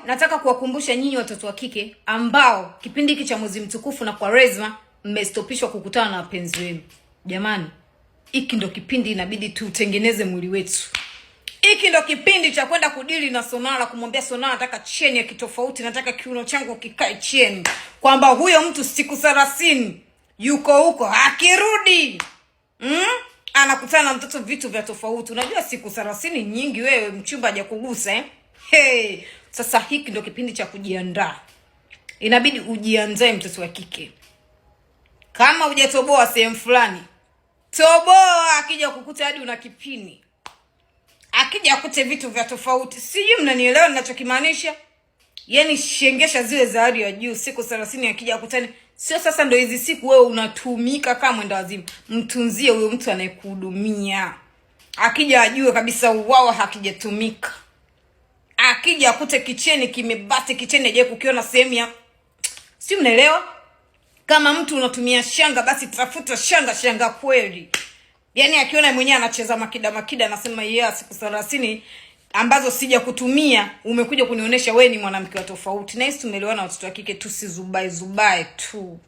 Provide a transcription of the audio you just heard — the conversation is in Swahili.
Nataka kuwakumbusha nyinyi watoto wa kike ambao kipindi hiki cha mwezi mtukufu na Kwaresma mmestopishwa kukutana na wapenzi wenu. Jamani, hiki ndo kipindi inabidi tutengeneze mwili wetu. Hiki ndo kipindi cha kwenda kudili na Sonara, kumwambia Sonara nataka cheni ya kitofauti, nataka kiuno changu kikae cheni. Kwamba huyo mtu siku 30 yuko huko akirudi anakutana na mtoto vitu vya tofauti. Unajua siku 30 nyingi wewe mchumba hajakugusa Hey, sasa hiki ndo kipindi cha kujiandaa. Inabidi ujiandae mtoto wa kike. Kama hujatoboa sehemu fulani, toboa. Akija kukuta hadi una kipini, akija akute vitu vya tofauti. Sijui mnanielewa ninachokimaanisha? Yaani shengesha zile za hali ya juu siku 30 akija kukutana. Sio sasa ndo hizi siku wewe unatumika kama mwenda wazimu. Mtunzie huyo mtu anayekuhudumia. Akija ajue kabisa wao hakijatumika. Akija akute kicheni kimebati, kicheni aje kukiona sehemu ya. Si mnaelewa? Kama mtu unatumia shanga, basi tafuta shanga kweli. Yaani akiona mwenyewe anacheza makida anasema siku 30 ambazo sija kutumia umekuja kunionyesha wewe ni mwanamke wa tofauti. Na hisi tumeelewana watoto wa kike, tusizubae tu.